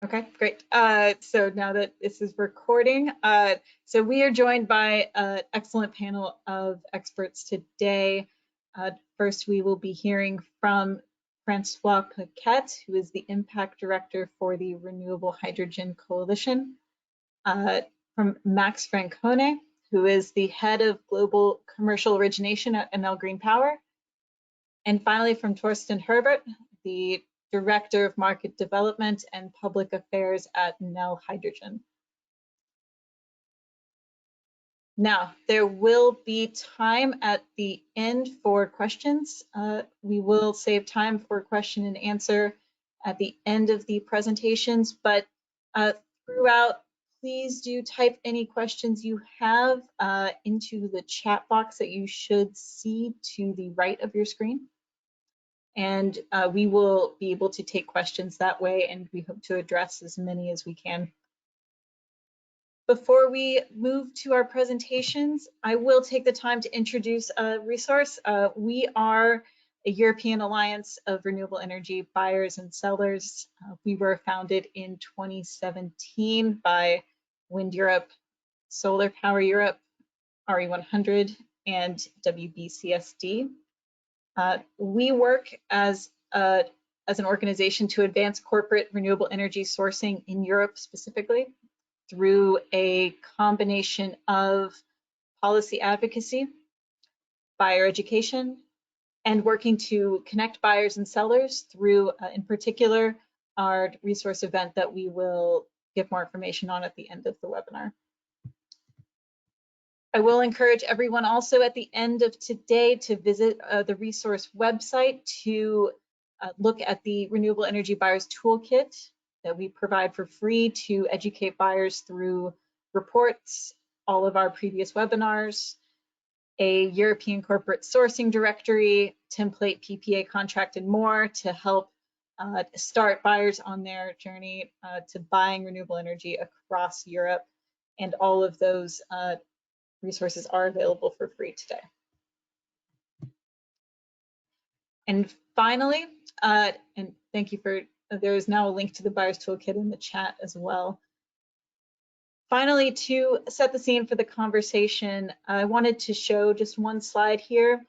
Okay, great. So now that this is recording, so we are joined by an excellent panel of experts today. First, we will be hearing from Francois Paquette, who is the Impact Director for the Renewable Hydrogen Coalition, from Max Francone, who is the Head of Global Commercial Origination at Enel Green Power, and finally from Torsten Herbert, the Director of Market Development and Public Affairs at Enel Hydrogen. Now, there will be time at the end for questions. We will save time for question and answer at the end of the presentations, but throughout, please do type any questions you have into the chat box that you should see to the right of your screen. And we will be able to take questions that way, and we hope to address as many as we can. Before we move to our presentations, I will take the time to introduce a resource. We are a European alliance of renewable energy buyers and sellers. We were founded in 2017 by Wind Europe, Solar Power Europe, RE100, and WBCSD. We work as an organization to advance corporate renewable energy sourcing in Europe specifically through a combination of policy advocacy, buyer education, and working to connect buyers and sellers through, in particular, our resource event that we will give more information on at the end of the webinar. I will encourage everyone also at the end of today to visit the resource website to look at the Renewable Energy Buyers Toolkit that we provide for free to educate buyers through reports, all of our previous webinars, a European corporate sourcing directory, template PPA contract, and more to help start buyers on their journey to buying renewable energy across Europe. And all of those resources are available for free today. And finally, and thank you for, there is now a link to the Buyer's Toolkit in the chat as well. Finally, to set the scene for the conversation, I wanted to show just one slide here.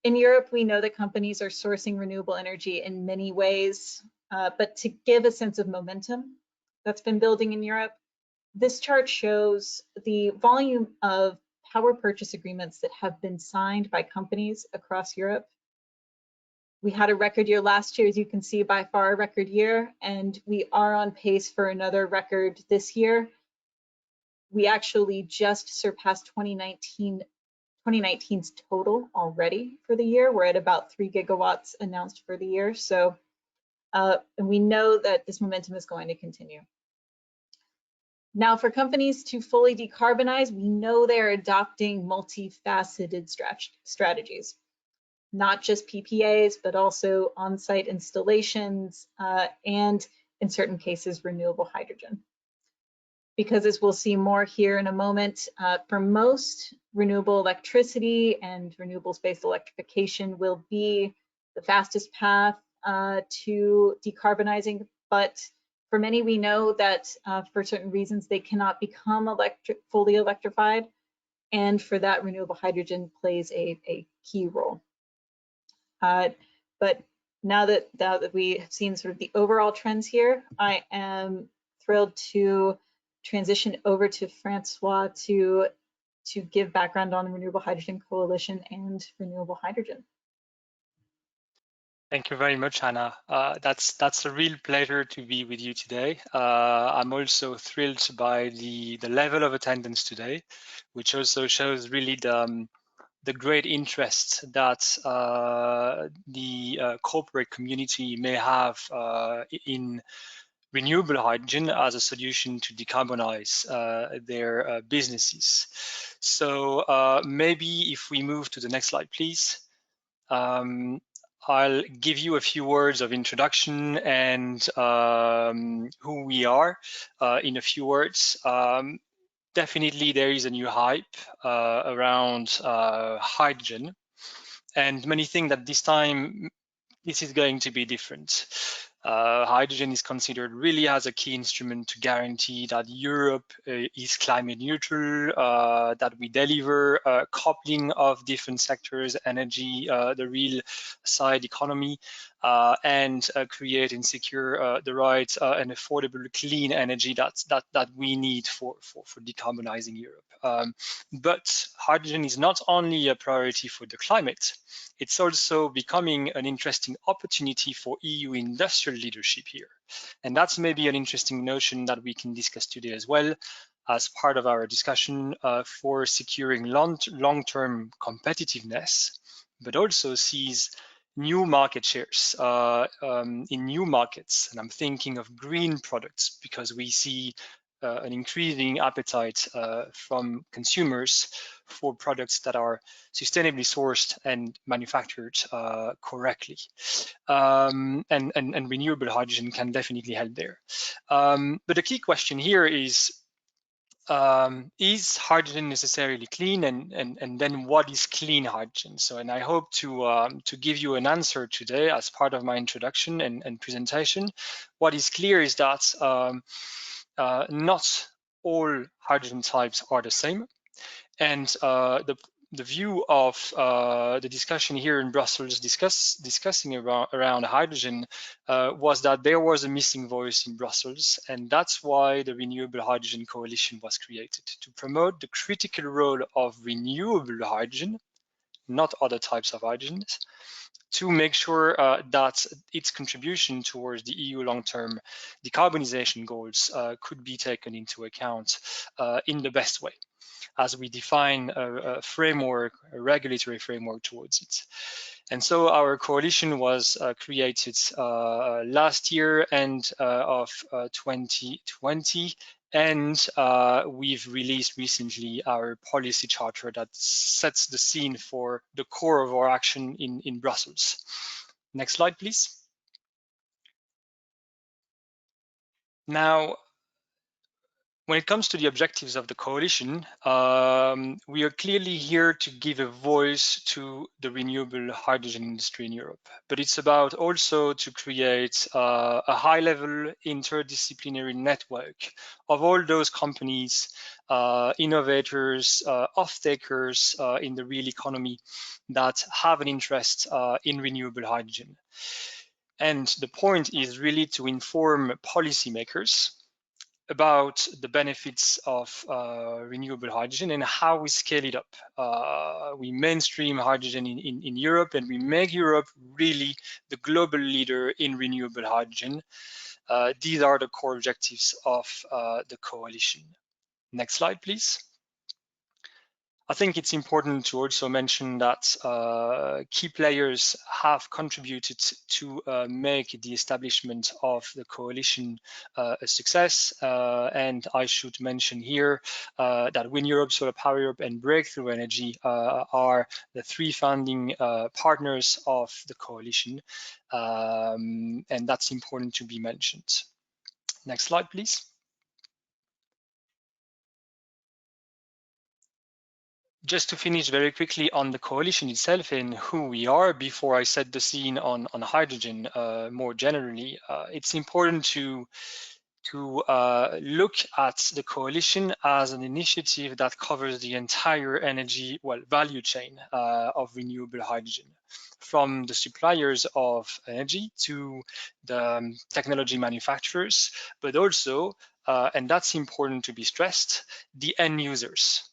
In Europe, we know that companies are sourcing renewable energy in many ways, but to give a sense of momentum that's been building in Europe, this chart shows the volume of power purchase agreements that have been signed by companies across Europe. We had a record year last year, as you can see, by far a record year, and we are on pace for another record this year. We actually just surpassed 2019's total already for the year. We're at about 3 gigawatts announced for the year. So, and we know that this momentum is going to continue. Now, for companies to fully decarbonize, we know they're adopting multifaceted strategies, not just PPAs, but also on-site installations, and in certain cases, renewable hydrogen. Because as we'll see more here in a moment, for most, renewable electricity and renewables-based electrification will be the fastest path to decarbonizing, but for many, we know that for certain reasons, they cannot become fully electrified. And for that, renewable hydrogen plays a key role. But now that we have seen sort of the overall trends here, I am thrilled to transition over to Francois to give background on the Renewable Hydrogen Coalition and renewable hydrogen. Thank you very much, Anna. That's a real pleasure to be with you today. I'm also thrilled by the level of attendance today, which also shows really the great interest that the corporate community may have in renewable hydrogen as a solution to decarbonize their businesses. So maybe if we move to the next slide, please. I'll give you a few words of introduction and who we are in a few words. Definitely there is a new hype around hydrogen, and many think that this time this is going to be different. Hydrogen is considered really as a key instrument to guarantee that Europe is climate neutral, that we deliver coupling of different sectors, energy, the real side economy, and create and secure the right and affordable clean energy that we need for decarbonizing Europe. But hydrogen is not only a priority for the climate, it's also becoming an interesting opportunity for EU industrial leadership here. And that's maybe an interesting notion that we can discuss today as well as part of our discussion for securing long-term competitiveness, but also sees new market shares in new markets. And I'm thinking of green products because we see an increasing appetite from consumers for products that are sustainably sourced and manufactured correctly. And renewable hydrogen can definitely help there. But the key question here is hydrogen necessarily clean, and then what is clean hydrogen? So, and I hope to give you an answer today as part of my introduction and presentation. What is clear is that not all hydrogen types are the same, and the view of the discussion here in Brussels discussing around hydrogen was that there was a missing voice in Brussels, and that's why the Renewable Hydrogen Coalition was created, to promote the critical role of renewable hydrogen, not other types of hydrogens, to make sure that its contribution towards the EU long-term decarbonization goals could be taken into account in the best way, as we define a framework, a regulatory framework towards it. And so our coalition was created last year, end of 2020, and we've released recently our policy charter that sets the scene for the core of our action in Brussels. Next slide, please. Now, when it comes to the objectives of the coalition, we are clearly here to give a voice to the renewable hydrogen industry in Europe. But it's about also to create a high-level interdisciplinary network of all those companies, innovators, off-takers in the real economy that have an interest in renewable hydrogen. And the point is really to inform policymakers about the benefits of renewable hydrogen and how we scale it up. We mainstream hydrogen in Europe, and we make Europe really the global leader in renewable hydrogen. These are the core objectives of the coalition. Next slide, please. I think it's important to also mention that key players have contributed to make the establishment of the coalition a success. And I should mention here that Wind Europe, Solar Power Europe, and Breakthrough Energy are the three founding partners of the coalition. And that's important to be mentioned. Next slide, please. Just to finish very quickly on the coalition itself and who we are before I set the scene on hydrogen more generally, it's important to look at the coalition as an initiative that covers the entire energy value chain of renewable hydrogen, from the suppliers of energy to the technology manufacturers, but also, and that's important to be stressed, the end users.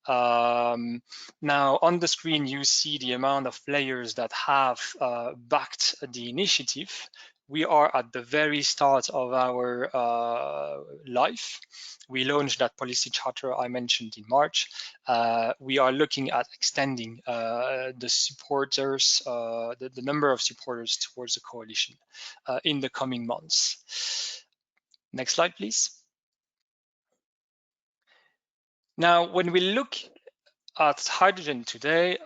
Now on the screen you see the amount of players that have backed the initiative. We are at the very start of our life. We launched that policy charter I mentioned in March. We are looking at extending the supporters, the number of supporters towards the coalition in the coming months. Next slide, please. Now, when we look at hydrogen today,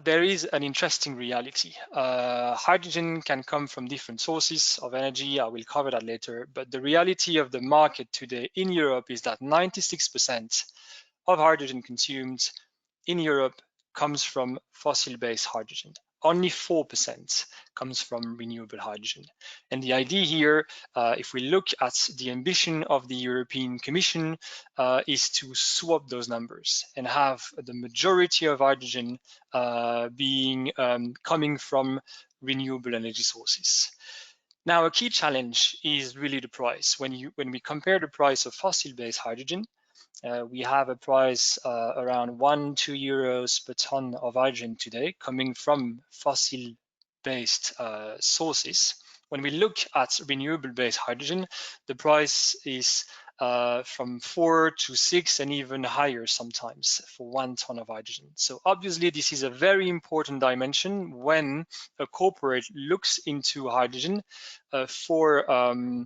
there is an interesting reality. Hydrogen can come from different sources of energy. I will cover that later. But the reality of the market today in Europe is that 96% of hydrogen consumed in Europe comes from fossil-based hydrogen. only 4% comes from renewable hydrogen. And the idea here, if we look at the ambition of the European Commission, is to swap those numbers and have the majority of hydrogen being coming from renewable energy sources. Now, a key challenge is really the price. When we compare the price of fossil-based hydrogen, we have a price around 1-2 euros per ton of hydrogen today coming from fossil-based sources. When we look at renewable-based hydrogen, the price is from 4 to 6 and even higher sometimes for 1 ton of hydrogen. So obviously this is a very important dimension when a corporate looks into hydrogen as a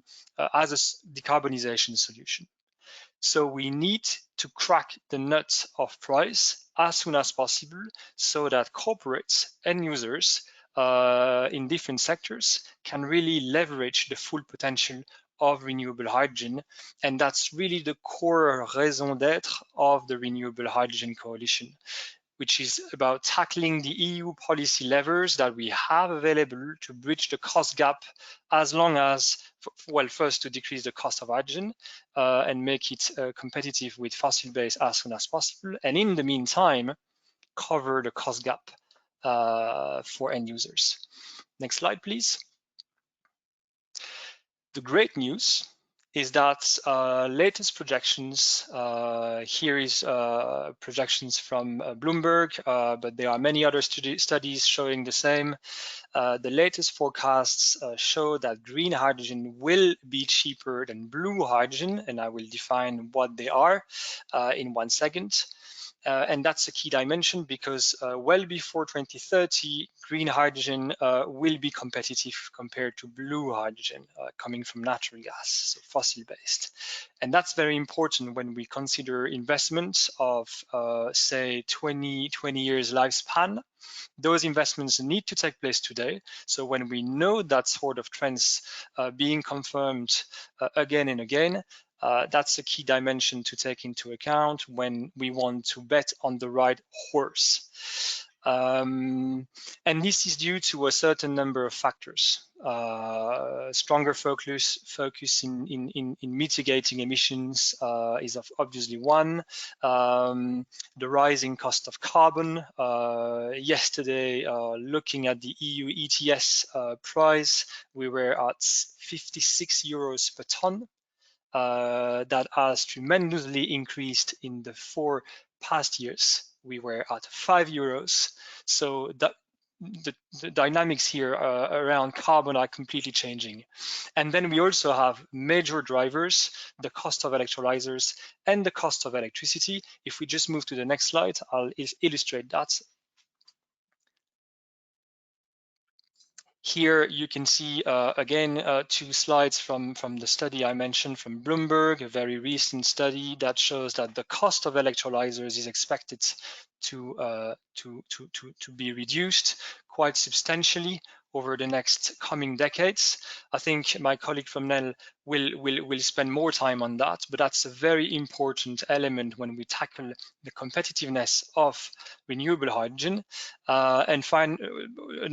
decarbonization solution. So we need to crack the nut of price as soon as possible so that corporates and users in different sectors can really leverage the full potential of renewable hydrogen. And that's really the core raison d'etre of the Renewable Hydrogen Coalition, which is about tackling the EU policy levers that we have available to bridge the cost gap, as long as, well, first to decrease the cost of hydrogen and make it competitive with fossil-based as soon as possible, and in the meantime, cover the cost gap for end users. Next slide, please. The great news is that latest projections, here is projections from Bloomberg, but there are many other studies showing the same. The latest forecasts show that green hydrogen will be cheaper than blue hydrogen, and I will define what they are in 1 second. And that's a key dimension because well before 2030, green hydrogen will be competitive compared to blue hydrogen coming from natural gas, so fossil-based. And that's very important when we consider investments of, say, 20 years lifespan. Those investments need to take place today. So when we know that sort of trends being confirmed again and again, that's a key dimension to take into account when we want to bet on the right horse. And this is due to a certain number of factors. Stronger focus in mitigating emissions is obviously one. The rising cost of carbon. Yesterday, looking at the EU ETS price, we were at 56 euros per ton. That has tremendously increased in the 4 past years. We were at 5 euros. So that the dynamics here around carbon are completely changing. And then we also have major drivers, the cost of electrolyzers and the cost of electricity. If we just move to the next slide, I'll illustrate that. Here you can see again 2 slides from the study I mentioned from Bloomberg, a very recent study that shows that the cost of electrolyzers is expected to be reduced quite substantially over the next coming decades. I think my colleague from Enel will spend more time on that, but that's a very important element when we tackle the competitiveness of renewable hydrogen. And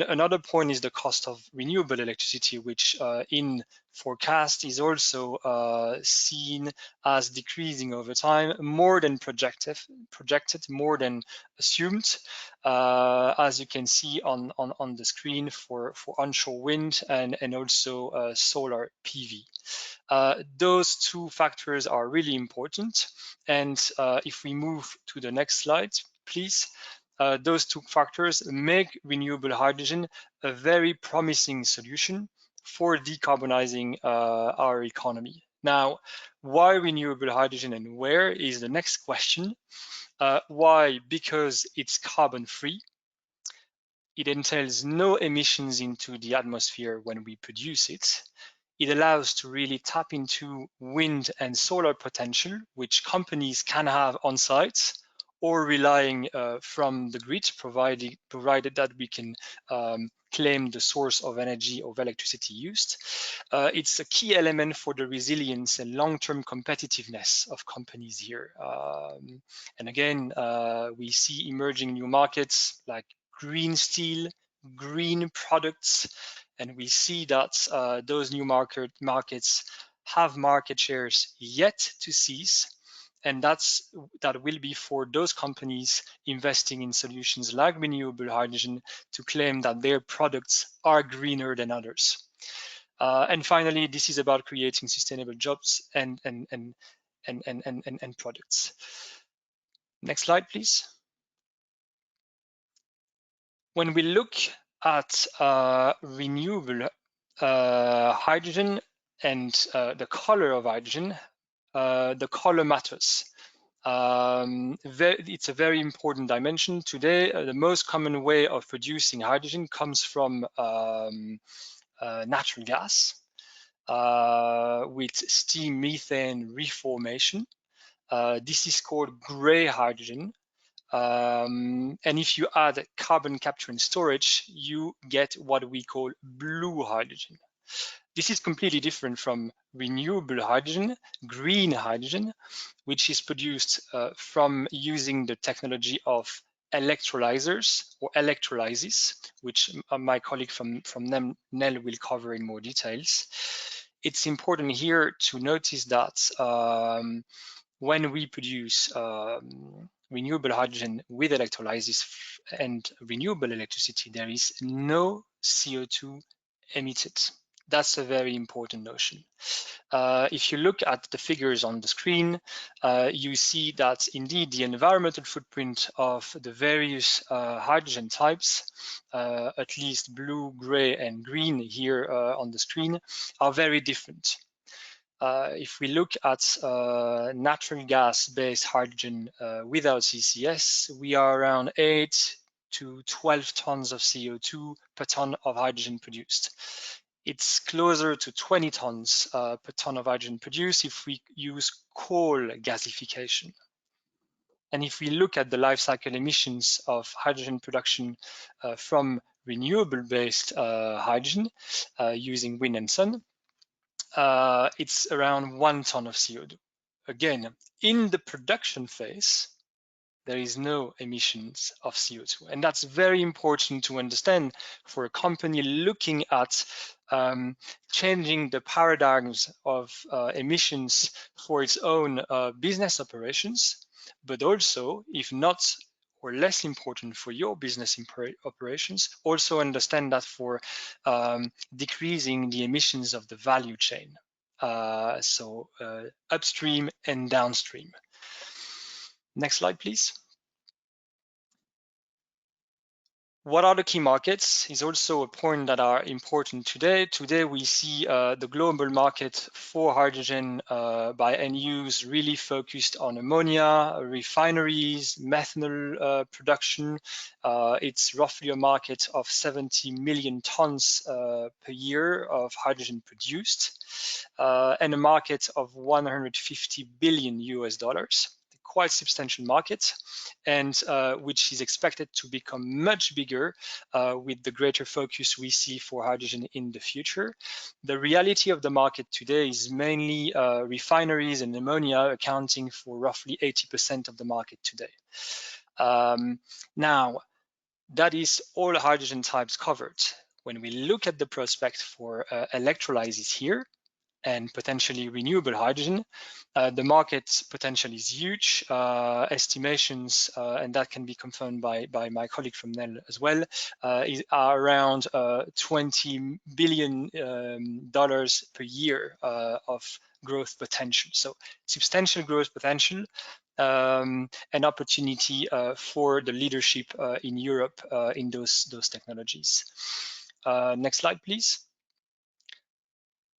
another point is the cost of renewable electricity, which in forecast is also seen as decreasing over time, more than projected, more than assumed, as you can see on the screen for onshore wind and also solar PV. Those 2 factors are really important. And if we move to the next slide, please. Those 2 factors make renewable hydrogen a very promising solution for decarbonizing our economy. Now, why renewable hydrogen and where is the next question. Why? Because it's carbon-free. It entails no emissions into the atmosphere when we produce it. It allows to really tap into wind and solar potential, which companies can have on site or relying from the grid, provided that we can claim the source of energy of electricity used. It's a key element for the resilience and long-term competitiveness of companies here. And again, we see emerging new markets like green steel, green products, and we see that those new markets have market shares yet to seize, and that will be for those companies investing in solutions like renewable hydrogen to claim that their products are greener than others. And finally, this is about creating sustainable jobs and products. Next slide, please. When we look at renewable hydrogen and the color of hydrogen, the color matters. It's a very important dimension. Today, the most common way of producing hydrogen comes from natural gas with steam methane reformation. This is called gray hydrogen. And if you add carbon capture and storage, you get what we call blue hydrogen. This is completely different from renewable hydrogen, green hydrogen, which is produced from using the technology of electrolyzers or electrolysis, which my colleague from Nel will cover in more details. It's important here to notice that when we produce renewable hydrogen with electrolysis and renewable electricity, there is no CO2 emitted. That's a very important notion. If you look at the figures on the screen, you see that indeed the environmental footprint of the various hydrogen types, at least blue, gray, and green here on the screen, are very different. If we look at natural gas-based hydrogen without CCS, we are around 8 to 12 tons of CO2 per ton of hydrogen produced. It's closer to 20 tons per ton of hydrogen produced if we use coal gasification. And if we look at the life cycle emissions of hydrogen production from renewable-based hydrogen using wind and sun, it's around 1 ton of CO2. Again, in the production phase, there is no emissions of CO2. And that's very important to understand for a company looking at changing the paradigms of emissions for its own business operations, but also, if not or less important for your business operations, also understand that for decreasing the emissions of the value chain. So upstream and downstream. Next slide, please. What are the key markets is also a point that are important today. Today we see the global market for hydrogen by end use really focused on ammonia, refineries, methanol production. It's roughly a market of 70 million tons per year of hydrogen produced and a market of $150 billion US. Quite substantial market, and which is expected to become much bigger with the greater focus we see for hydrogen in the future. The reality of the market today is mainly refineries and ammonia accounting for roughly 80% of the market today. Now, that is all hydrogen types covered. When we look at the prospect for electrolysis here, and potentially renewable hydrogen, the market potential is huge. Estimations, and that can be confirmed by my colleague from Nel as well, are around $20 billion per year of growth potential. So substantial growth potential, an opportunity for the leadership in Europe in those technologies. Next slide, please.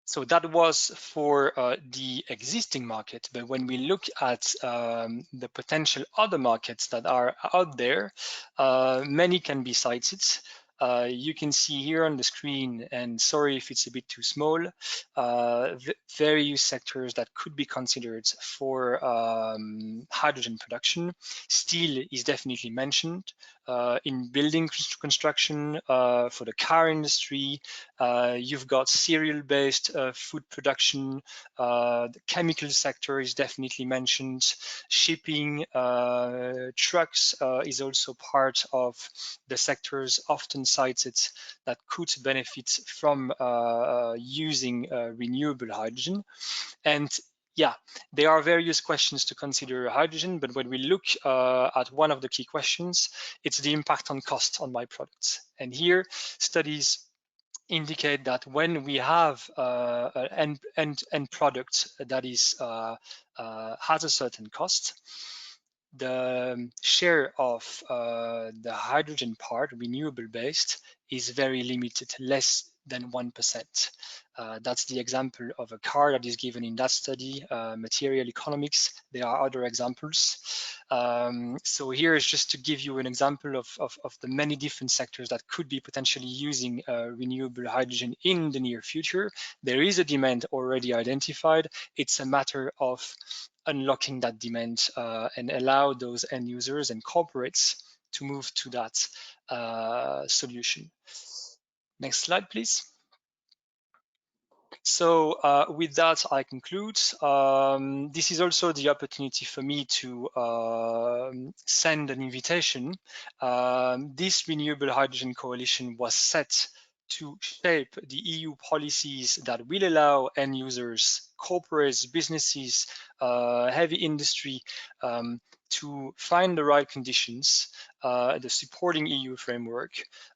So that was for the existing market, but when we look at the potential other markets that are out there, many can be cited. You can see here on the screen, and sorry if it's a bit too small, various sectors that could be considered for hydrogen production. Steel is definitely mentioned. in building construction, for the car industry. You've got cereal-based food production. The chemical sector is definitely mentioned. Shipping, trucks is also part of the sectors often cited that could benefit from using renewable hydrogen. And yeah, there are various questions to consider hydrogen, but when we look at one of the key questions, it's the impact on cost on my products. And here, studies indicate that when we have an end product that is has a certain cost, the share of the hydrogen part, renewable based, is very limited, less than 1%. That's the example of a car that is given in that study, material economics. There are other examples. So here is just to give you an example of the many different sectors that could be potentially using renewable hydrogen in the near future. There is a demand already identified. It's a matter of unlocking that demand and allow those end users and corporates to move to that solution. Next slide, please. So with that, I conclude. This is also the opportunity for me to send an invitation. This Renewable Hydrogen Coalition was set to shape the EU policies that will allow end users, corporates, businesses, heavy industry to find the right conditions, the supporting EU framework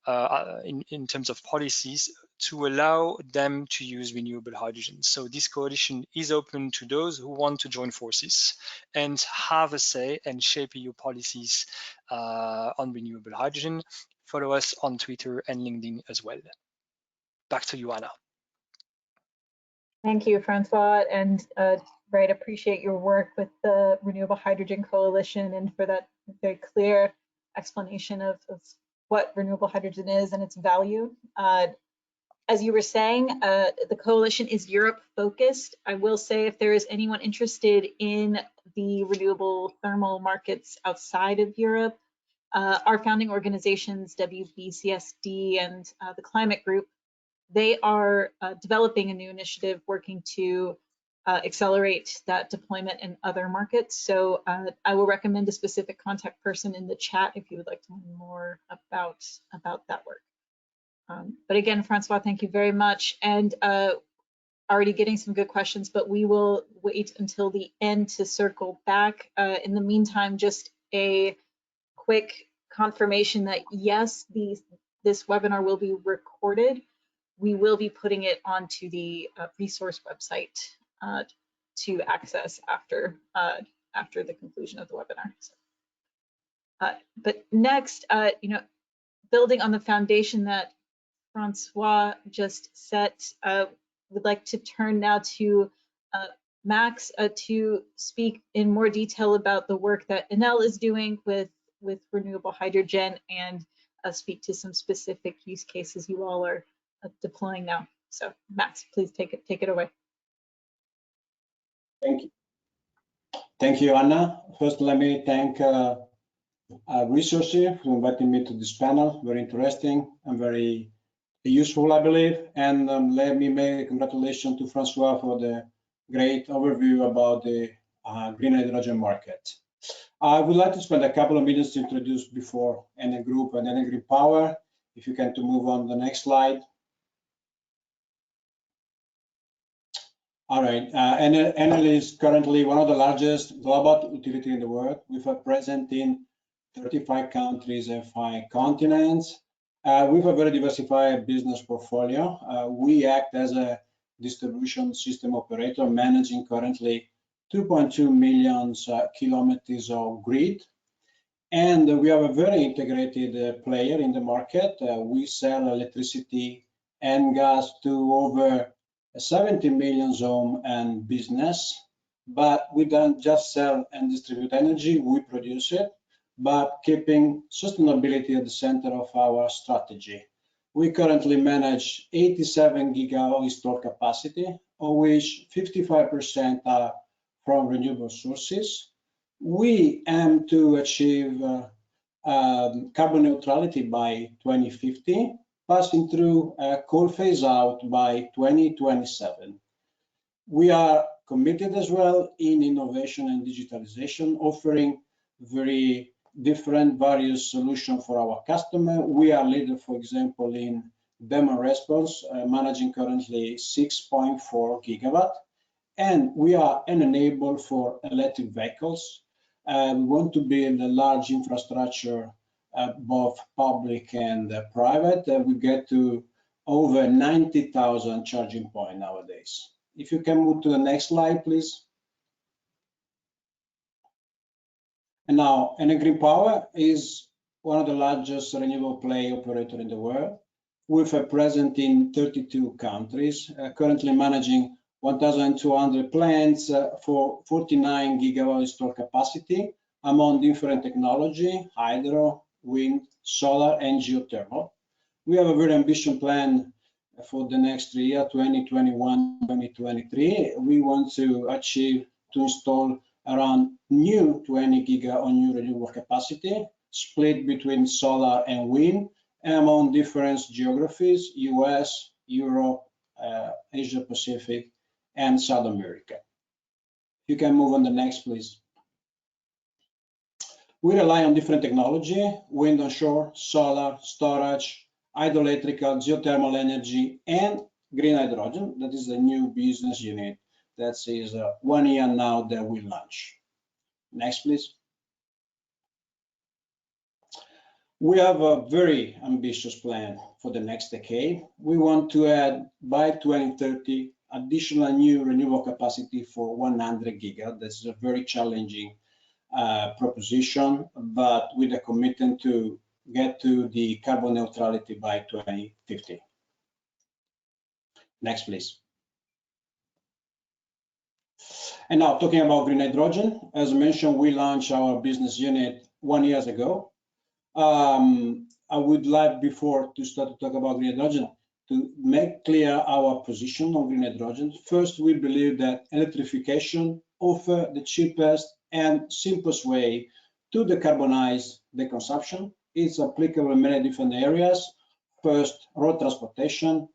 in terms of policies to allow them to use renewable hydrogen. So this coalition is open to those who want to join forces and have a say and shape EU policies on renewable hydrogen. Follow us on Twitter and LinkedIn as well. Back to you, Anna. Thank you, Francois, and right, appreciate your work with the Renewable Hydrogen Coalition and for that very clear explanation of what renewable hydrogen is and its value. As you were saying, the coalition is Europe focused. I will say if there is anyone interested in the renewable thermal markets outside of Europe, our founding organizations, WBCSD and the Climate Group, they are developing a new initiative working to accelerate that deployment in other markets. So I will recommend a specific contact person in the chat if you would like to learn more about that work. But again, Francois, thank you very much. And already getting some good questions, but we will wait until the end to circle back. In the meantime, just a quick confirmation that yes, this webinar will be recorded. We will be putting it onto the resource website to access after the conclusion of the webinar. So, but next, building on the foundation that Francois just set, would like to turn now to Max to speak in more detail about the work that Enel is doing with renewable hydrogen and speak to some specific use cases you all are deploying now. So Max, please take it away. Thank you. Thank you, Anna. First, let me thank Resources for inviting me to this panel. Very interesting and very useful, I believe. And let me make congratulations to Francois for the great overview about the green hydrogen market. I would like to spend a couple of minutes to introduce before Enel Group and Enel Green Power. If you can to move on the next slide. All right, Enel is currently one of the largest global utility in the world, with a presence in 35 countries and 5 continents. With a very diversified business portfolio, we act as a distribution system operator, managing currently 2.2 million kilometers of grid. And we are a very integrated player in the market. We sell electricity and gas to over 70 million homes and business, but we don't just sell and distribute energy, we produce it, but keeping sustainability at the center of our strategy. We currently manage 87 gigawatt installed capacity, of which 55% are from renewable sources. We aim to achieve carbon neutrality by 2050, passing through coal phase out by 2027. We are committed as well in innovation and digitalization, offering very different various solutions for our customer. We are leader, for example, in demand response, managing currently 6.4 gigawatt, and we are an enabler for electric vehicles. We want to build a large infrastructure, both public and private. We get to over 90,000 charging points nowadays. If you can move to the next slide, please. And now, Enel Green Power is one of the largest renewable play operator in the world, with a presence in 32 countries, currently managing 1,200 plants for 49 gigawatt installed capacity among different technology, hydro, wind, solar, and geothermal. We have a very ambitious plan for the next 3 years, 2021, 2023. We want to achieve to install around new 20 giga on new renewable capacity, split between solar and wind, among different geographies, US, Europe, Asia Pacific, and South America. You can move on the next, please. We rely on different technology, wind onshore, solar, storage, hydroelectrical, geothermal energy, and green hydrogen. That is a new business unit that is 1 year now that we launch. Next, please. We have a very ambitious plan for the next decade. We want to add by 2030 additional new renewable capacity for 100 giga. This is a very challenging proposition, but with a commitment to get to the carbon neutrality by 2050. Next, please. And now talking about green hydrogen, as mentioned, we launched our business unit 1 year ago. I would like, before to start to talk about green hydrogen, to make clear our position on green hydrogen. First, we believe that electrification offers the cheapest and simplest way to decarbonize the consumption. It's applicable in many different areas. First, road transportation,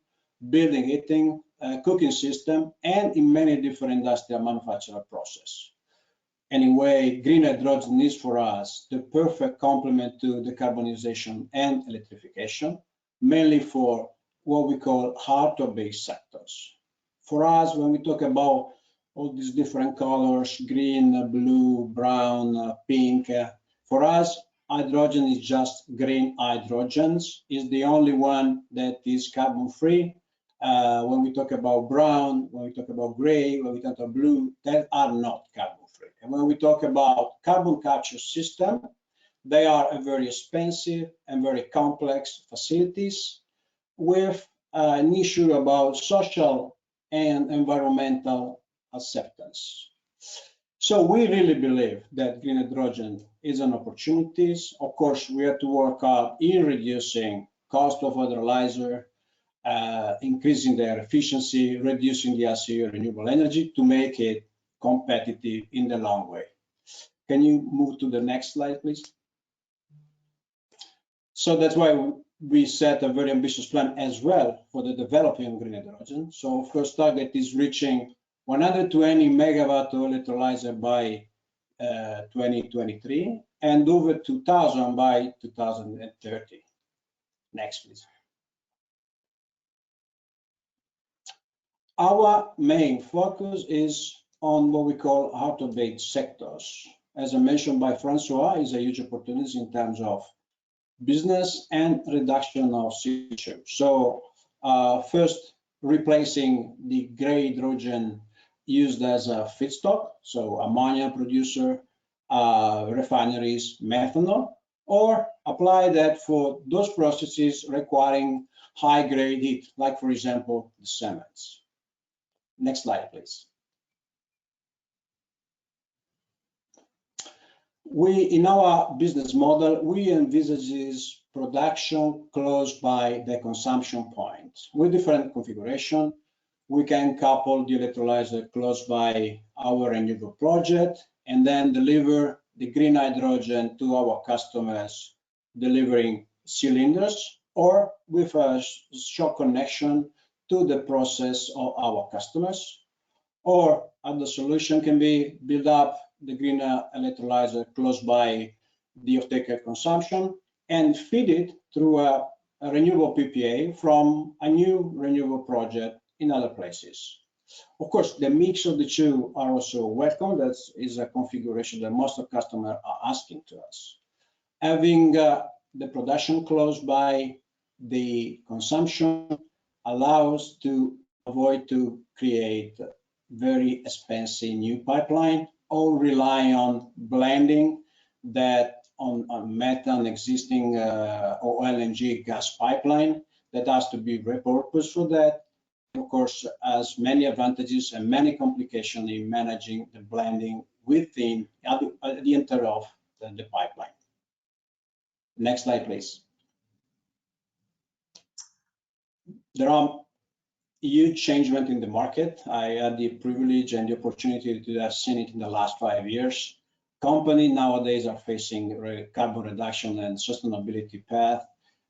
building, heating, cooking system, and in many different industrial manufacturing process. Anyway, green hydrogen is for us the perfect complement to decarbonization and electrification, mainly for what we call hard-to-abate sectors. For us, when we talk about all these different colors, green, blue, brown, pink, for us, hydrogen is just green hydrogens. It's the only one that is carbon-free. When we talk about brown, when we talk about gray, when we talk about blue, that are not carbon-free. And when we talk about carbon capture system, they are a very expensive and very complex facilities with an issue about social and environmental acceptance. So we really believe that green hydrogen is an opportunity. Of course, we have to work hard in reducing cost of electrolyzer, increasing their efficiency, reducing the RCO renewable energy to make it competitive in the long way. Can you move to the next slide, please? So that's why we set a very ambitious plan as well for the developing of green hydrogen. So first target is reaching 120 megawatt of electrolyzer by 2023 and over 2,000 by 2030. Next, please. Our main focus is on what we call hard-to-abate sectors. As I mentioned by Francois, is a huge opportunity in terms of business and reduction of CO2. So first, replacing the gray hydrogen used as a feedstock, so ammonia producer, refineries, methanol, or apply that for those processes requiring high-grade heat, like for example, the cements. Next slide, please. In our business model, we envisage this production close by the consumption point. With different configuration, we can couple the electrolyzer close by our renewable project and then deliver the green hydrogen to our customers delivering cylinders or with a short connection to the process of our customers. Or other solution can be build up the green electrolyzer close by the off-taker consumption and feed it through a renewable PPA from a new renewable project in other places. Of course, the mix of the two are also welcome. That is a configuration that most of customers are asking to us. Having the production close by the consumption allows to avoid to create very expensive new pipeline or rely on blending that on methane existing or LNG gas pipeline that has to be repurposed for that. Of course, has many advantages and many complications in managing the blending within the enter of the pipeline. Next slide, please. There are huge changes in the market. I had the privilege and the opportunity to have seen it in the last 5 years. Companies nowadays are facing carbon reduction and sustainability path.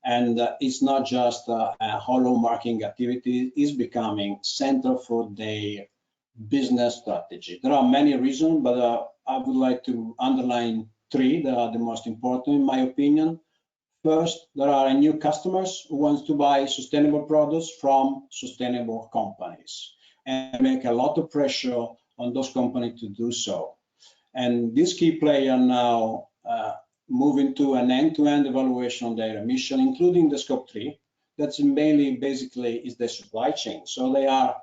And it's not just a hollow marketing activity, it's becoming central for their business strategy. There are many reasons, but I would like to underline 3 that are the most important in my opinion. First, there are new customers who want to buy sustainable products from sustainable companies and make a lot of pressure on those companies to do so. And this key player now moving to an end-to-end evaluation of their emission, including the scope 3, that's mainly basically is the supply chain. So they are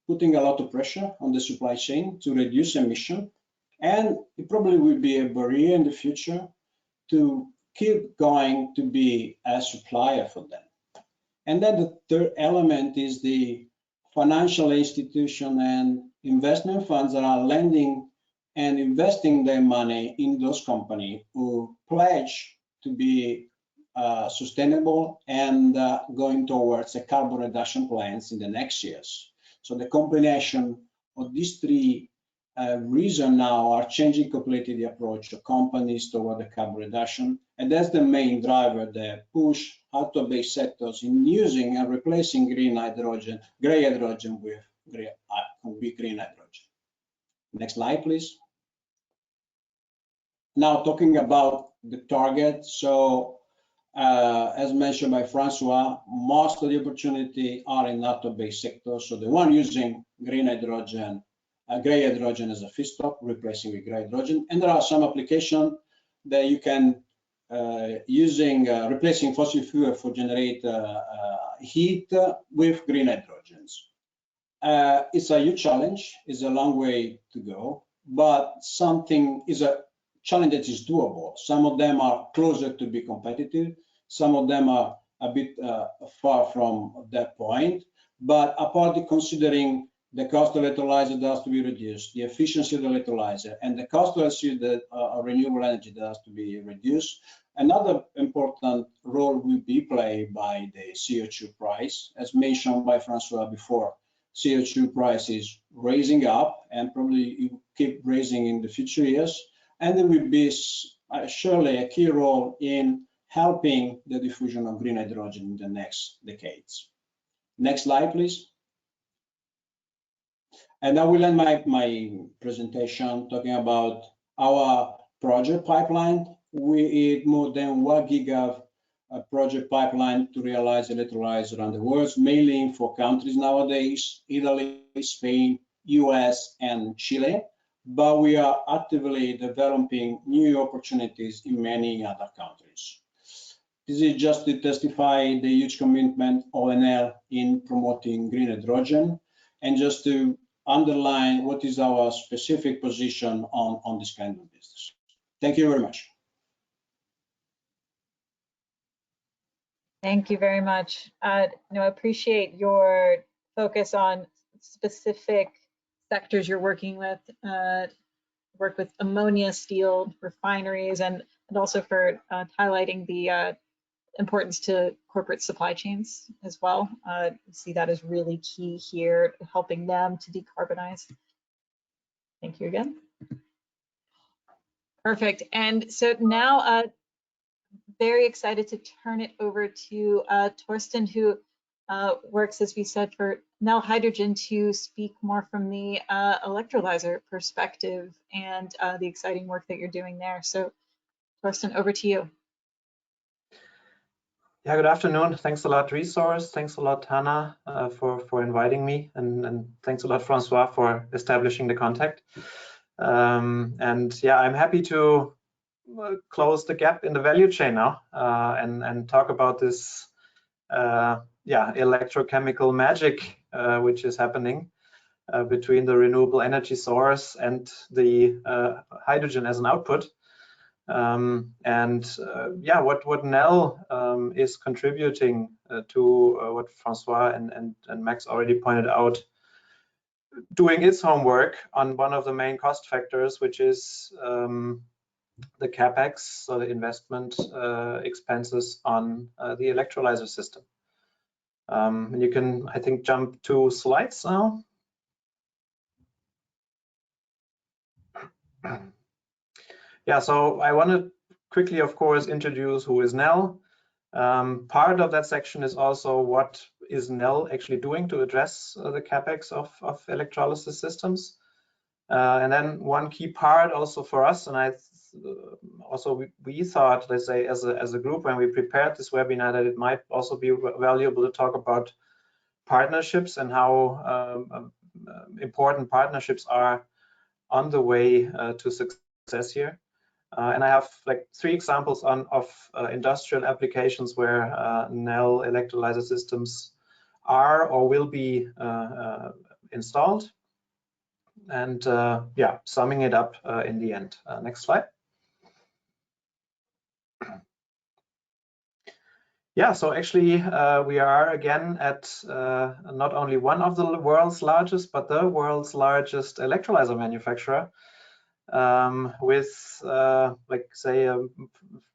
putting a lot of pressure on the supply chain to reduce emission, and it probably will be a barrier in the future to keep going to be a supplier for them. And then the third element is the financial institution and investment funds that are lending and investing their money in those companies who pledge to be sustainable and going towards a carbon reduction plans in the next years. So the combination of these 3 reasons now are changing completely the approach of companies toward the carbon reduction, and that's the main driver that push hard-to-abate sectors in using and replacing gray hydrogen with green hydrogen. Next slide, please. Now talking about the target. So as mentioned by Francois, most of the opportunity are in hard-to-abate sectors. So the one using green hydrogen, gray hydrogen as a feedstock, replacing with gray hydrogen. And there are some applications that you can replacing fossil fuel for generate heat with green hydrogens. It's a huge challenge. It's a long way to go, but something is a challenge that is doable. Some of them are closer to be competitive. Some of them are a bit far from that point. But apart from considering the cost of electrolyzer that has to be reduced, the efficiency of the electrolyzer, and the cost of the renewable energy that has to be reduced, another important role will be played by the CO2 price. As mentioned by Francois before, CO2 price is raising up and probably it will keep raising in the future years. And there will be surely a key role in helping the diffusion of green hydrogen in the next decades. Next slide, please. And I will end my presentation talking about our project pipeline. We need more than 1 giga project pipeline to realize electrolyzers around the world, mainly in 4 countries nowadays: Italy, Spain, US, and Chile. But we are actively developing new opportunities in many other countries. This is just to testify the huge commitment of Enel in promoting green hydrogen, and just to underline what is our specific position on this kind of business. Thank you very much. Thank you very much. I appreciate your focus on specific sectors you're working with, work with ammonia, steel, refineries, and also for highlighting the importance to corporate supply chains as well. See that as really key here, helping them to decarbonize. Thank you again. Perfect. And so now, very excited to turn it over to Torsten, who works, as we said, for Enel Hydrogen, to speak more from the electrolyzer perspective and the exciting work that you're doing there. So, Torsten, over to you. Yeah, good afternoon. Thanks a lot, Resource. Thanks a lot, Hannah, for inviting me, and thanks a lot, Francois, for establishing the contact. And yeah, I'm happy to close the gap in the value chain now and talk about this electrochemical magic which is happening between the renewable energy source and the hydrogen as an output. What Enel is contributing to what Francois and Max already pointed out, doing its homework on one of the main cost factors, which is the capex, so the investment expenses on the electrolyzer system. And you can, I think, jump 2 slides now. Yeah, so I want to quickly, of course, introduce who is Enel. Part of that section is also what is Enel actually doing to address the capex of electrolysis systems. And then one key part also for us, and we thought, let's say, as a group, when we prepared this webinar, that it might also be valuable to talk about partnerships and how important partnerships are on the way to success here. And I have like 3 examples of industrial applications where Enel electrolyzer systems are or will be installed. And yeah, summing it up in the end. Next slide. Yeah, so actually we are again at not only one of the world's largest, but the world's largest electrolyzer manufacturer, with like say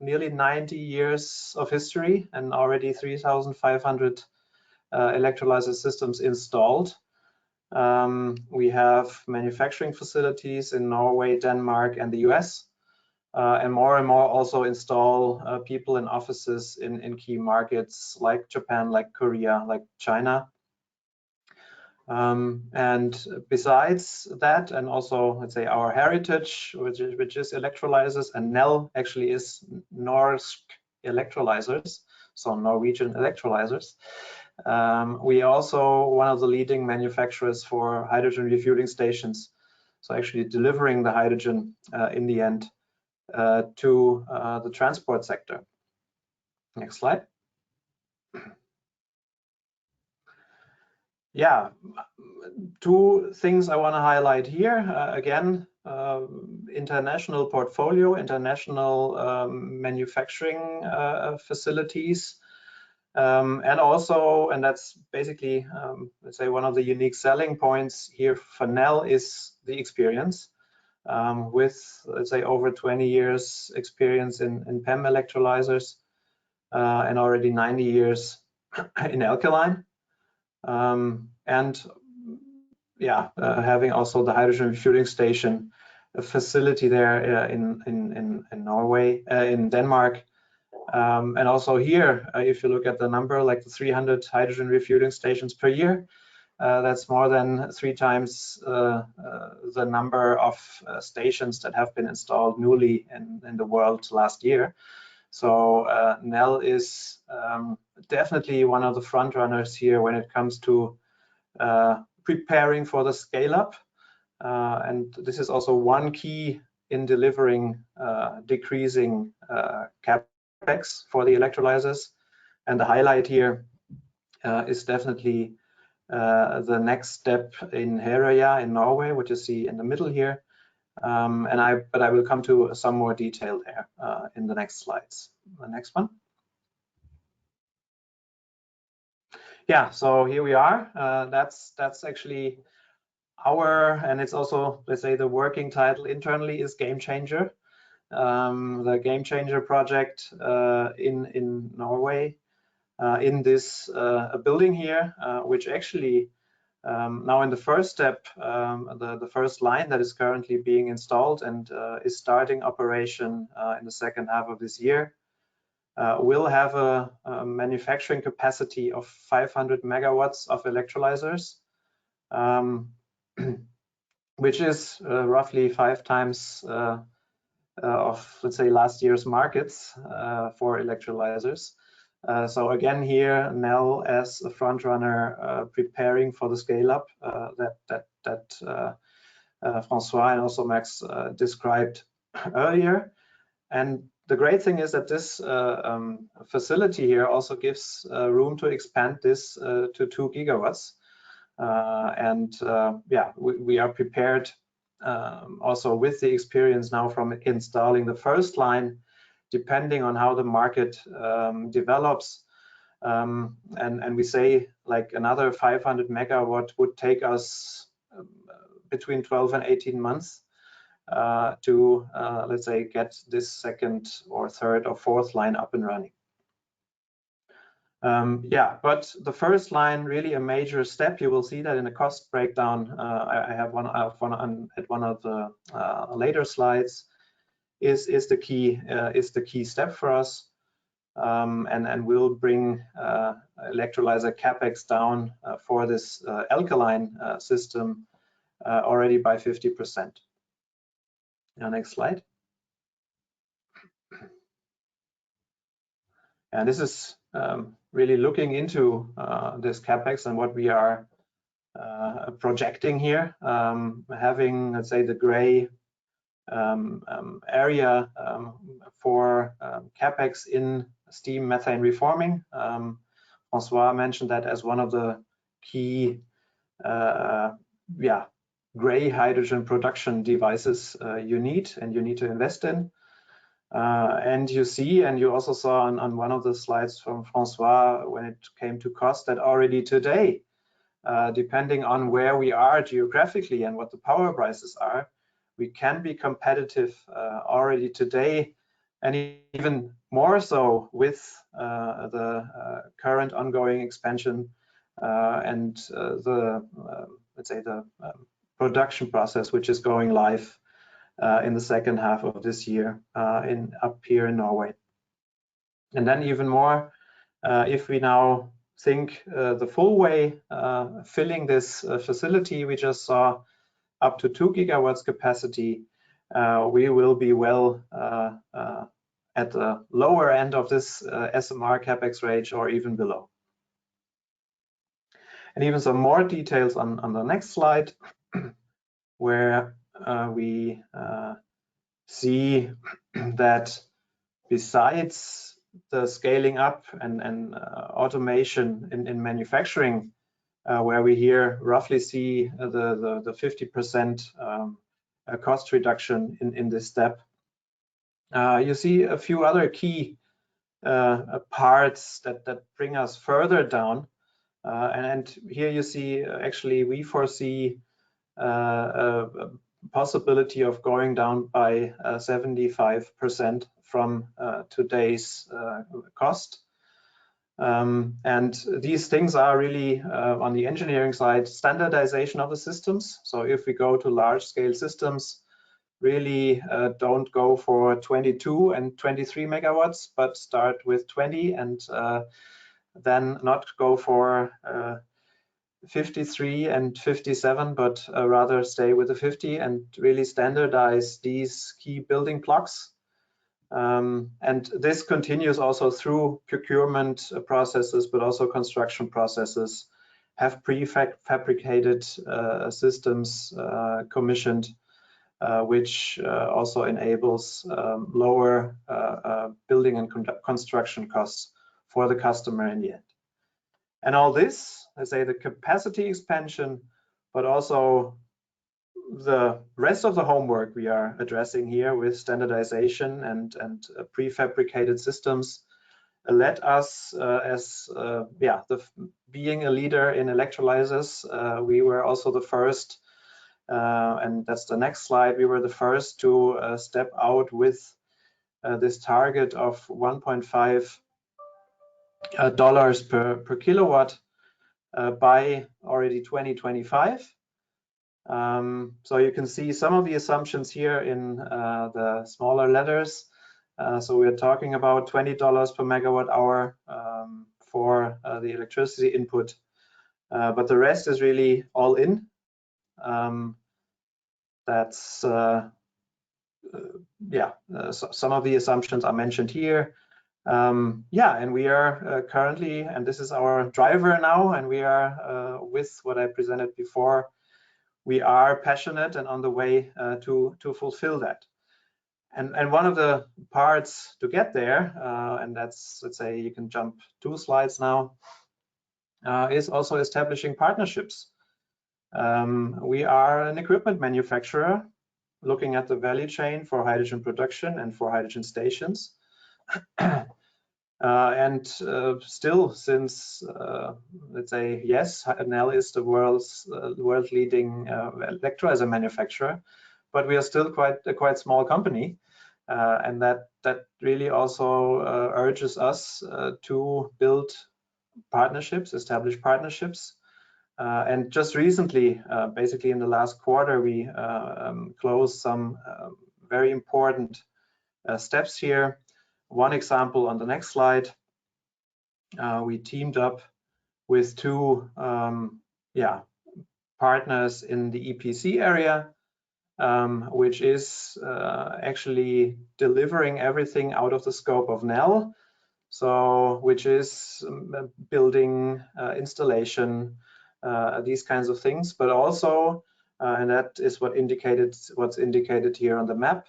nearly 90 years of history and already 3,500 electrolyzer systems installed. We have manufacturing facilities in Norway, Denmark, and the US, and more also install people in offices in key markets like Japan, like Korea, like China. And besides that, and also, let's say, our heritage, which is electrolyzers, and Enel actually is Norsk electrolyzers, so Norwegian electrolyzers. We are also one of the leading manufacturers for hydrogen refueling stations, so actually delivering the hydrogen in the end to the transport sector. Next slide. Yeah, 2 things I want to highlight here. Again, international portfolio, international manufacturing facilities. And also, and that's basically, let's say, one of the unique selling points here for Enel is the experience with, let's say, over 20 years experience in PEM electrolyzers and already 90 years in alkaline. And yeah, having also the hydrogen refueling station facility there in Norway, in Denmark. And also here, if you look at the number, like the 300 hydrogen refueling stations per year, that's more than 3 times the number of stations that have been installed newly in the world last year. So Enel is definitely one of the front runners here when it comes to preparing for the scale up. And this is also one key in delivering decreasing capex for the electrolyzers. And the highlight here is definitely the next step in Herøya in Norway, which you see in the middle here. But I will come to some more detail there in the next slides. The next one. Yeah, so here we are. That's actually our, and it's also, let's say, the working title internally is Game Changer. The Game Changer project in Norway, in this building here, which actually now in the first step, the first line that is currently being installed and is starting operation in the second half of this year. will have a manufacturing capacity of 500 megawatts of electrolyzers, which is roughly 5 times of, let's say, last year's markets for electrolyzers. So again, here Enel as a front runner preparing for the scale up that Francois and also Max described earlier. And the great thing is that this facility here also gives room to expand this to 2 gigawatts. Yeah, we are prepared also with the experience now from installing the first line, depending on how the market develops. And we say like another 500 megawatt would take us between 12 and 18 months to, let's say, get this second or third or fourth line up and running. Yeah, but the first line, really a major step. You will see that in the cost breakdown. I have one at one of the later slides. Is the key step for us, and will bring electrolyzer capex down for this alkaline system already by 50%. Now, next slide. And this is really looking into this capex and what we are projecting here, having, let's say, the gray area for capex in steam methane reforming. Francois mentioned that as one of the key gray hydrogen production devices you need to invest in. And you see, and you also saw on one of the slides from Francois when it came to cost, that already today, depending on where we are geographically and what the power prices are, we can be competitive already today, and even more so with the current ongoing expansion and let's say the production process, which is going live in the second half of this year up here in Norway. And then even more, if we now think the full way filling this facility we just saw up to 2 gigawatts capacity, we will be well at the lower end of this SMR capex range or even below. And even some more details on the next slide, where we see that besides the scaling up and automation in manufacturing, where we here roughly see the 50% cost reduction in this step, you see a few other key parts that bring us further down. And here you see, actually, we foresee a possibility of going down by 75% from today's cost. And these things are really on the engineering side, standardization of the systems. So if we go to large scale systems, really don't go for 22 and 23 megawatts, but start with 20 and then not go for 53 and 57, but rather stay with the 50 and really standardize these key building blocks. And this continues also through procurement processes, but also construction processes, have prefabricated systems commissioned, which also enables lower building and construction costs for the customer in the end. And all this, I say, the capacity expansion, but also the rest of the homework we are addressing here with standardization and prefabricated systems, let us being a leader in electrolyzers, we were also the first, and that's the next slide, we were the first to step out with this target of $1.5 per kilowatt by already 2025. So you can see some of the assumptions here in the smaller letters. So we're talking about $20 per megawatt hour for the electricity input, but the rest is really all in. That's some of the assumptions are mentioned here. And we are currently, and this is our driver now, and we are with what I presented before, we are passionate and on the way to fulfill that. And one of the parts to get there, and that's, let's say, you can jump 2 slides now, is also establishing partnerships. We are an equipment manufacturer looking at the value chain for hydrogen production and for hydrogen stations. Still, since let's say, yes, Enel is the world's leading electrolyzer manufacturer, but we are still a quite small company, and that really also urges us to build partnerships, establish partnerships. And just recently, basically in the last quarter, we closed some very important steps here. One example on the next slide, we teamed up with 2 partners in the EPC area, which is actually delivering everything out of the scope of Enel. So, which is building, installation, these kinds of things, but also, and that is what's indicated here on the map,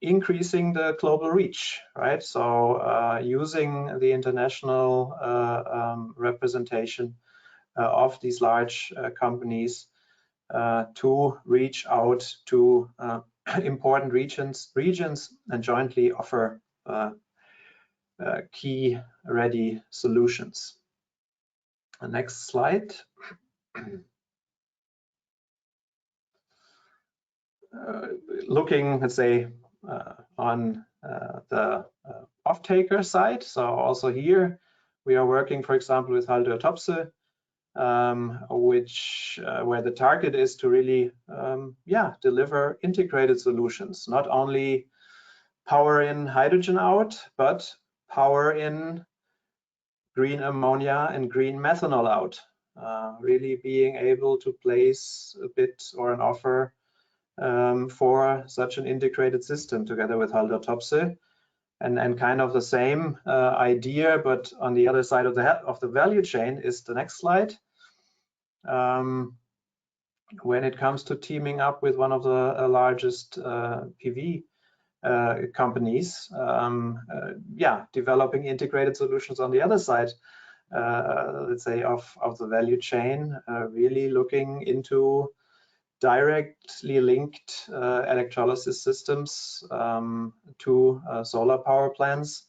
increasing the global reach, right? So using the international representation of these large companies to reach out to important regions and jointly offer key ready solutions. The next slide. Looking, let's say, on the off-taker side. So also here we are working, for example, with Haldor Topsoe, where the target is to really deliver integrated solutions, not only power in hydrogen out, but power in green ammonia and green methanol out, really being able to place a bid or an offer for such an integrated system together with Haldor Topsoe, and kind of the same idea, but on the other side of the value chain is the next slide. When it comes to teaming up with one of the largest PV companies, developing integrated solutions on the other side, let's say, of the value chain, really looking into directly linked electrolysis systems to solar power plants,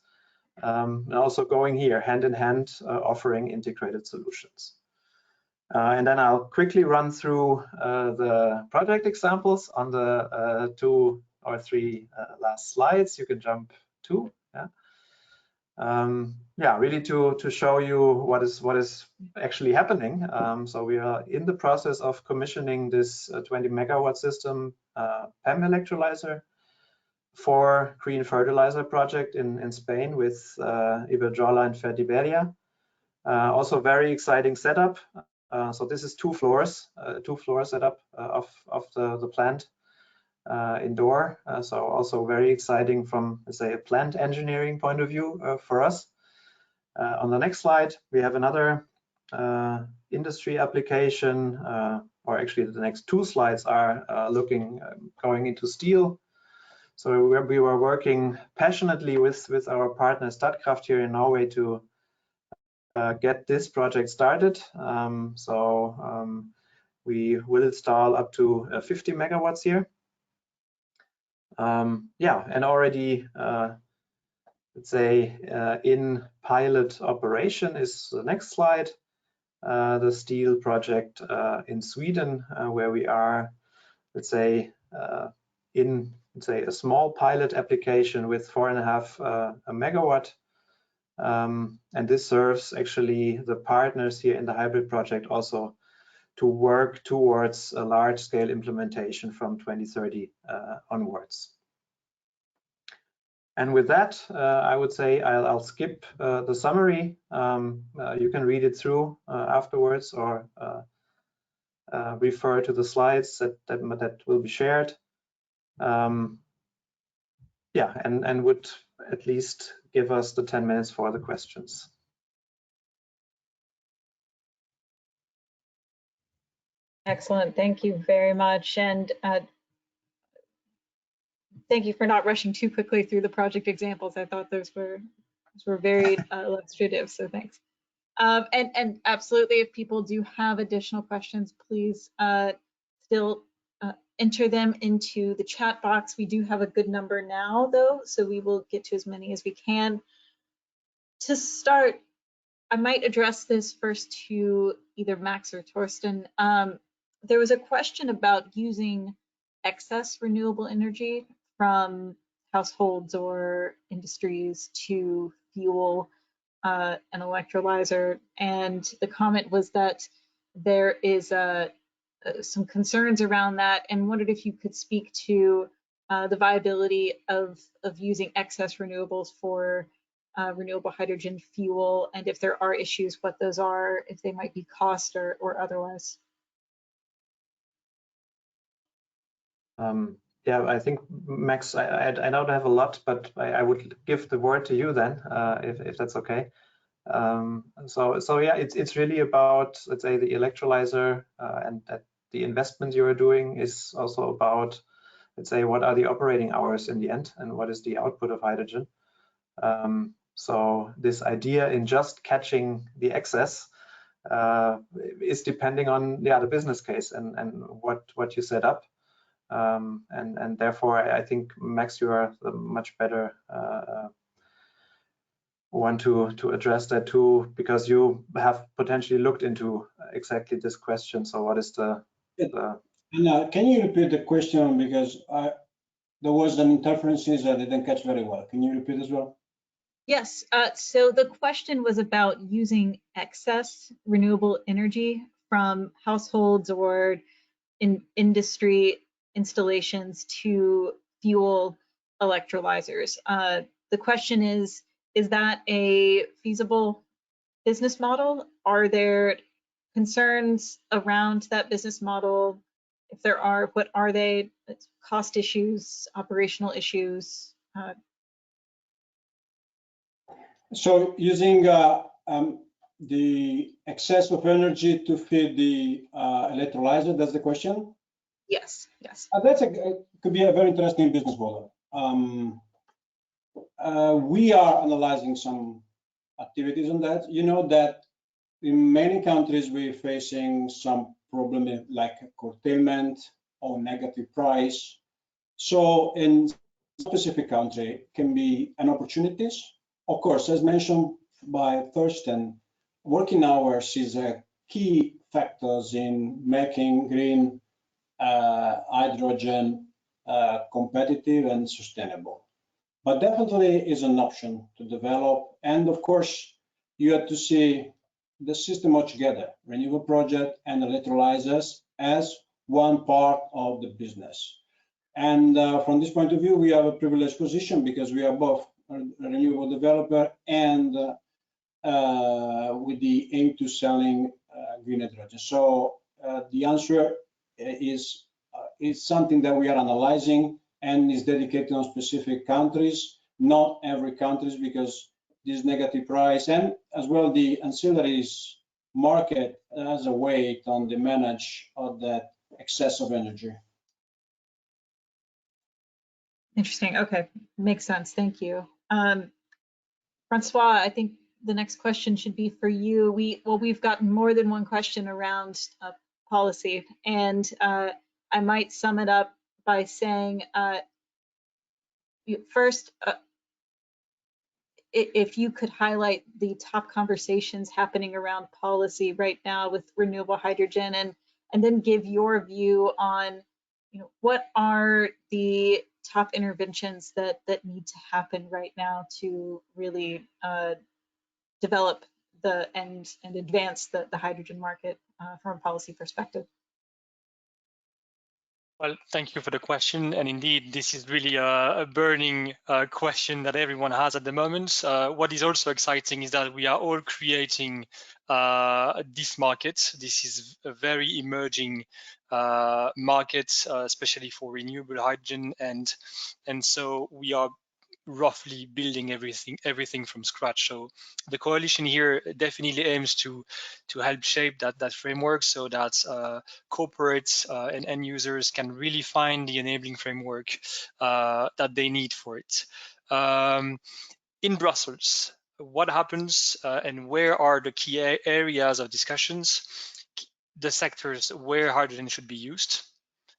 and also going here hand in hand, offering integrated solutions. And then I'll quickly run through the project examples on the 2 or 3 last slides. You can jump 2. Really to show you what is actually happening. So we are in the process of commissioning this 20 megawatt system PEM electrolyzer for green fertilizer project in Spain with Iberdrola and Fertiberia. Also very exciting setup. So this is 2 floors, 2-floor setup of the plant indoor. So also very exciting from, let's say, a plant engineering point of view for us. On the next slide, we have another industry application, or actually the next 2 slides are going into steel. So we were working passionately with our partner Statkraft here in Norway to get this project started. We will install up to 50 megawatts here. And already, let's say, in pilot operation is the next slide. The steel project in Sweden, where we are, let's say, in a small pilot application with 4.5 megawatt. And this serves actually the partners here in the hybrid project also to work towards a large-scale implementation from 2030 onwards. And with that, I would say I'll skip the summary. You can read it through afterwards, or refer to the slides that will be shared. Yeah, and would at least give us the 10 minutes for the questions. Excellent, thank you very much. And thank you for not rushing too quickly through the project examples. I thought those were very illustrative, so thanks. And absolutely, if people do have additional questions, please still enter them into the chat box. We do have a good number now, though, so we will get to as many as we can. To start, I might address this first to either Max or Torsten. There was a question about using excess renewable energy from households or industries to fuel an electrolyzer, and the comment was that there is some concerns around that, and wondered if you could speak to the viability of using excess renewables for renewable hydrogen fuel, and if there are issues, what those are, if they might be cost or otherwise. Yeah, I think, Max, I don't have a lot, but I would give the word to you then, if that's okay. So yeah, it's really about, let's say, the electrolyzer, and that the investment you are doing is also about, let's say, what are the operating hours in the end, and what is the output of hydrogen. So this idea in just catching the excess is depending on the business case and what you set up. And therefore, I think, Max, you are the much better one to address that too, because you have potentially looked into exactly this question. So what is the can you repeat the question, because there was an interferences I didn't catch very well. Can you repeat as well? Yes, so the question was about using excess renewable energy from households or in industry installations to fuel electrolyzers. The question is that a feasible business model? Are there concerns around that business model? If there are, what are they? It's cost issues, operational issues? So using the excess of energy to feed the electrolyzer, that's the question? Yes, yes. Could be a very interesting business model. We are analyzing some activities on that. You know that in many countries we're facing some problem like curtailment or negative price. So in specific country can be an opportunities. Of course, as mentioned by Torsten, working hours is a key factors in making green hydrogen competitive and sustainable. But definitely is an option to develop. And of course, you have to see the system altogether, renewable project and electrolyzers as one part of the business. And from this point of view, we have a privileged position because we are both a renewable developer and with the aim to selling green hydrogen. So the answer is something that we are analyzing and is dedicated on specific countries, not every countries, because this negative price and as well the ancillaries market has a weight on the manage of that excess of energy. Interesting. Okay, makes sense. Thank you. Francois, I think the next question should be for you. We've gotten more than one question around policy, and I might sum it up by saying, first, if you could highlight the top conversations happening around policy right now with renewable hydrogen, and then give your view on, what are the top interventions that need to happen right now to really develop and advance the hydrogen market from a policy perspective. Well, thank you for the question. And indeed, this is really a burning question that everyone has at the moment. What is also exciting is that we are all creating this market. This is a very emerging market, especially for renewable hydrogen. And so we are roughly building everything from scratch. So the coalition here definitely aims to help shape that framework so that corporates and end users can really find the enabling framework that they need for it. In Brussels, what happens and where are the key areas of discussions? The sectors where hydrogen should be used.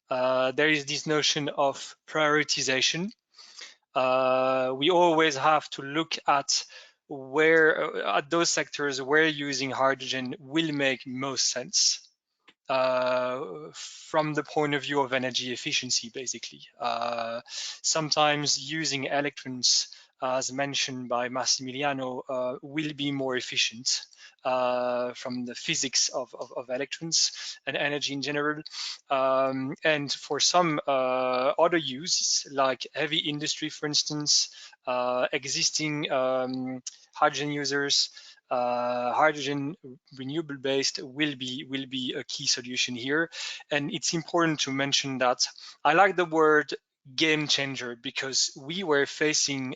There is this notion of prioritization. We always have to look at those sectors where using hydrogen will make most sense from the point of view of energy efficiency, basically. Sometimes using electrons, as mentioned by Massimiliano, will be more efficient from the physics of electrons and energy in general. And for some other uses, like heavy industry, for instance, existing hydrogen users, hydrogen renewable based will be a key solution here. And it's important to mention that I like the word game changer because we were facing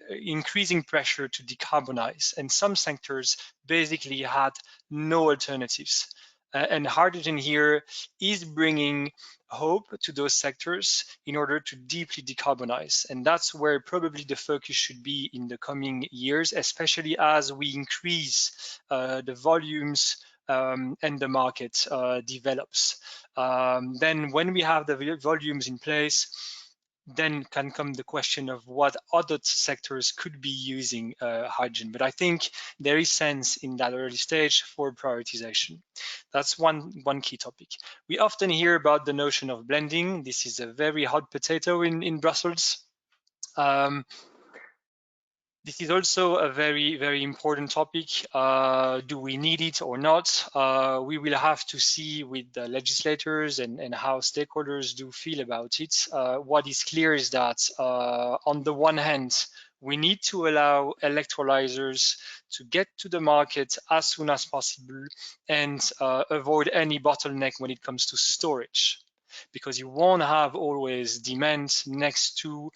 increasing pressure to decarbonize, and some sectors basically had no alternatives. And hydrogen here is bringing hope to those sectors in order to deeply decarbonize. And that's where probably the focus should be in the coming years, especially as we increase the volumes and the market develops. Then when we have the volumes in place, then can come the question of what other sectors could be using hydrogen. But I think there is sense in that early stage for prioritization. That's one key topic. We often hear about the notion of blending. This is a very hot potato in Brussels. This is also a very important topic. Do we need it or not? We will have to see with the legislators and how stakeholders do feel about it. What is clear is that on the one hand, we need to allow electrolyzers to get to the market as soon as possible and avoid any bottleneck when it comes to storage, because you won't have always demand next to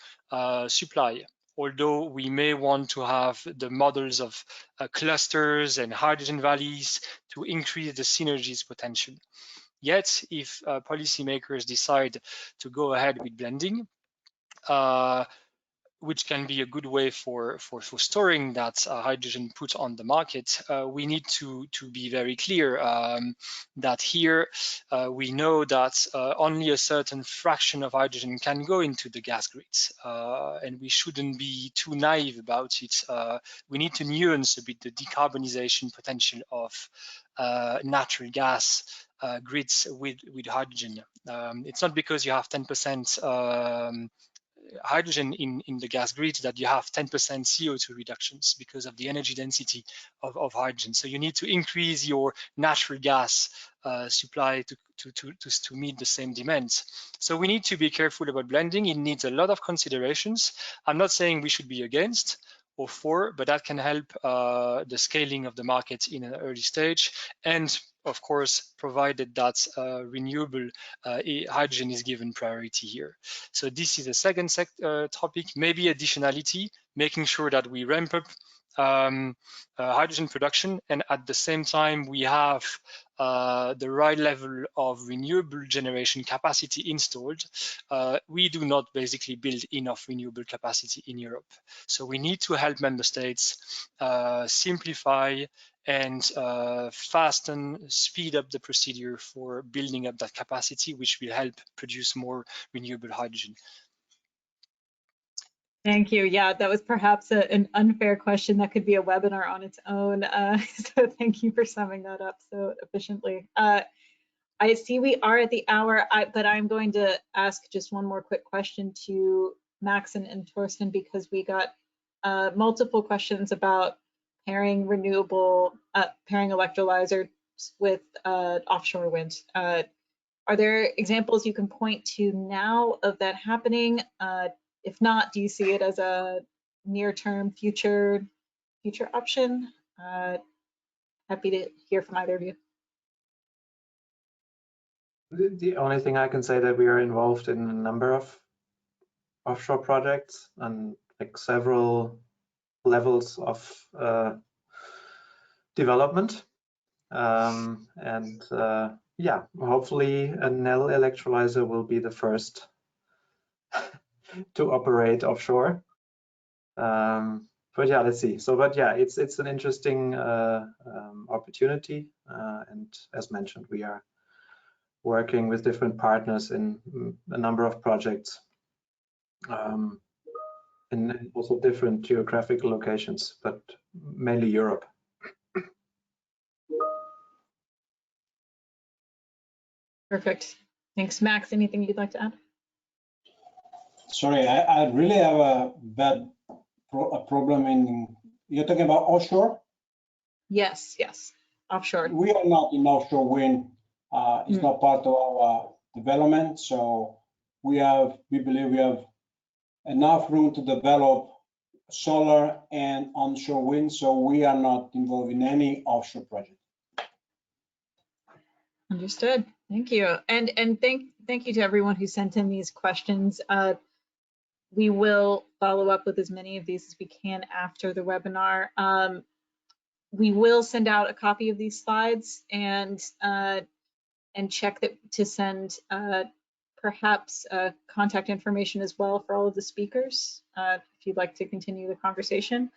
supply. Although we may want to have the models of clusters and hydrogen valleys to increase the synergies potential. Yet, if policymakers decide to go ahead with blending, which can be a good way for storing that hydrogen put on the market, we need to be very clear that here we know that only a certain fraction of hydrogen can go into the gas grids, and we shouldn't be too naive about it. We need to nuance a bit the decarbonization potential of natural gas grids with hydrogen. It's not because you have 10% hydrogen in the gas grid that you have 10% CO2 reductions because of the energy density of hydrogen. So you need to increase your natural gas supply to meet the same demands. So we need to be careful about blending. It needs a lot of considerations. I'm not saying we should be against or for, but that can help the scaling of the market in an early stage, and of course, provided that renewable hydrogen is given priority here. So this is a second topic, maybe additionality, making sure that we ramp up hydrogen production, and at the same time we have the right level of renewable generation capacity installed. We do not basically build enough renewable capacity in Europe. So we need to help member states simplify and speed up the procedure for building up that capacity, which will help produce more renewable hydrogen. Thank you. Yeah, that was perhaps an unfair question that could be a webinar on its own. So thank you for summing that up so efficiently. I see we are at the hour, but I'm going to ask just one more quick question to Max and Torsten, because we got multiple questions about pairing pairing electrolyzers with offshore wind. Are there examples you can point to now of that happening? If not, do you see it as a near-term future option? Happy to hear from either of you. The only thing I can say that we are involved in a number of offshore projects and like several levels of development. Yeah, hopefully a Enel electrolyzer will be the first to operate offshore. But yeah, let's see. So, but yeah, it's an interesting opportunity, and as mentioned, we are working with different partners in a number of projects, in also different geographical locations, but mainly Europe. Perfect. Thanks, Max. Anything you'd like to add? Sorry, I really have a problem in, you're talking about offshore? Yes, yes, offshore. We are not in offshore wind. It's not part of our development. So we believe we have enough room to develop solar and onshore wind. So we are not involved in any offshore project. Understood. Thank you. And thank you to everyone who sent in these questions. We will follow up with as many of these as we can after the webinar. We will send out a copy of these slides and check that to send perhaps contact information as well for all of the speakers if you'd like to continue the conversation.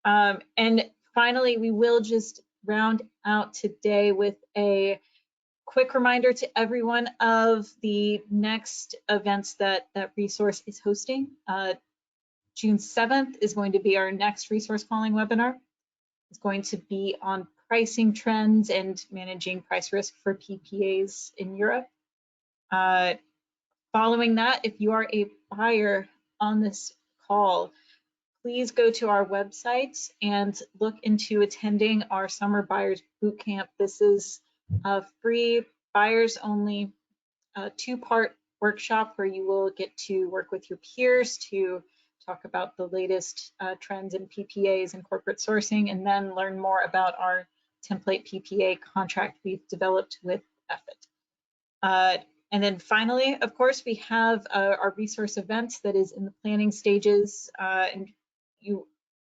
And finally, we will just round out today with a quick reminder to everyone of the next events that resource is hosting. June 7th is going to be our next resource calling webinar. It's going to be on pricing trends and managing price risk for PPAs in Europe. Following that, if you are a buyer on this call, please go to our website and look into attending our Summer Buyers Bootcamp. This is a free buyers only 2-part workshop where you will get to work with your peers to talk about the latest trends in PPAs and corporate sourcing, and then learn more about our template PPA contract we've developed with EFIT. And then finally, of course, we have our resource event that is in the planning stages, and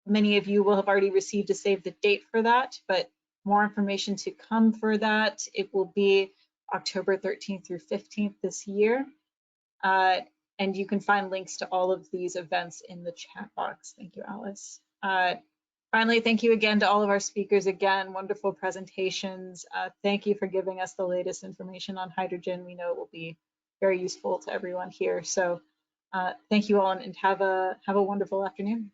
many of you will have already received a save the date for that, but more information to come for that. It will be October 13th through 15th this year. And you can find links to all of these events in the chat box. Thank you, Alice. Finally, thank you again to all of our speakers. Again, wonderful presentations. Thank you for giving us the latest information on hydrogen. We know it will be very useful to everyone here. So thank you all, and have a wonderful afternoon.